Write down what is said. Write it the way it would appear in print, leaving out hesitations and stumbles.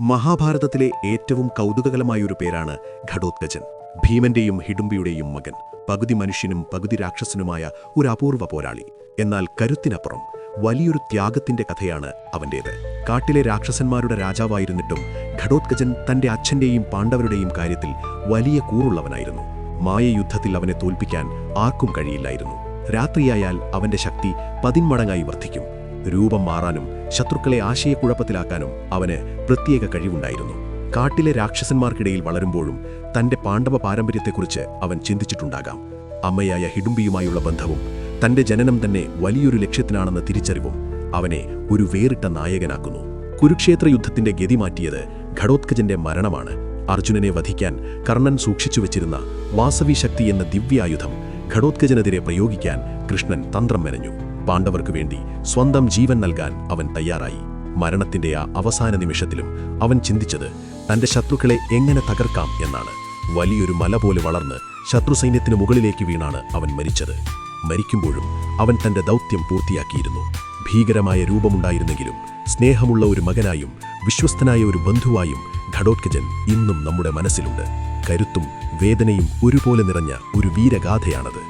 മഹാഭാരതത്തിലെ ഏറ്റവും കൗതുകകരമായൊരു പേരാണ് ഘടോത്കചൻ. ഭീമന്റെയും ഹിഡുംബിയുടെയും മകൻ, പകുതി മനുഷ്യനും പകുതി രാക്ഷസനുമായ ഒരു അപൂർവ പോരാളി. എന്നാൽ കരുത്തിനപ്പുറം വലിയൊരു ത്യാഗത്തിന്റെ കഥയാണ് അവന്റേത്. കാട്ടിലെ രാക്ഷസന്മാരുടെ രാജാവായിരുന്നിട്ടും ഘടോത്കചൻ തന്റെ അച്ഛന്റെയും പാണ്ഡവരുടെയും കാര്യത്തിൽ വലിയ കൂറുള്ളവനായിരുന്നു. മായയുദ്ധത്തിൽ അവനെ തോൽപ്പിക്കാൻ ആർക്കും കഴിയില്ലായിരുന്നു. രാത്രിയായാൽ അവന്റെ ശക്തി 10 മടങ്ങായി വർദ്ധിക്കും. രൂപം മാറാനും ശത്രുക്കളെ ആശയക്കുഴപ്പത്തിലാക്കാനും അവന് പ്രത്യേക കഴിവുണ്ടായിരുന്നു. കാട്ടിലെ രാക്ഷസന്മാർക്കിടയിൽ വളരുമ്പോഴും തന്റെ പാണ്ഡവ പാരമ്പര്യത്തെക്കുറിച്ച് അവൻ ചിന്തിച്ചിട്ടുണ്ടാകാം. അമ്മയായ ഹിഡുംബിയുമായുള്ള ബന്ധവും തന്റെ ജനനം തന്നെ വലിയൊരു ലക്ഷ്യത്തിനാണെന്ന തിരിച്ചറിവും അവനെ ഒരു വേറിട്ട നായകനാക്കുന്നു. കുരുക്ഷേത്ര യുദ്ധത്തിന്റെ ഗതി മാറ്റിയത് ഘടോത്കചന്റെ മരണമാണ്. അർജുനനെ വധിക്കാൻ കർണൻ സൂക്ഷിച്ചുവെച്ചിരുന്ന വാസവി ശക്തി എന്ന ദിവ്യായുധം ഘടോത്കചനെതിരെ പ്രയോഗിക്കാൻ കൃഷ്ണൻ തന്ത്രം മെനഞ്ഞു. പാണ്ഡവർക്ക് വേണ്ടി സ്വന്തം ജീവൻ നൽകാൻ അവൻ തയ്യാറായി. മരണത്തിന്റെ ആ അവസാന നിമിഷത്തിലും അവൻ ചിന്തിച്ചത് തന്റെ ശത്രുക്കളെ എങ്ങനെ തകർക്കാം എന്നാണ്. വലിയൊരു മല പോലെ വളർന്ന് ശത്രുസൈന്യത്തിന് മുകളിലേക്ക് വീണാണ് അവൻ മരിച്ചത്. മരിക്കുമ്പോഴും അവൻ തന്റെ ദൗത്യം പൂർത്തിയാക്കിയിരുന്നു. ഭീകരമായ രൂപമുണ്ടായിരുന്നെങ്കിലും സ്നേഹമുള്ള ഒരു മകനായും വിശ്വസ്തനായ ഒരു ബന്ധുവായും ഘടോത്കചൻ ഇന്നും നമ്മുടെ മനസ്സിലുണ്ട്. കരുത്തും വേദനയും ഒരുപോലെ നിറഞ്ഞ ഒരു വീരഗാഥയാണത്.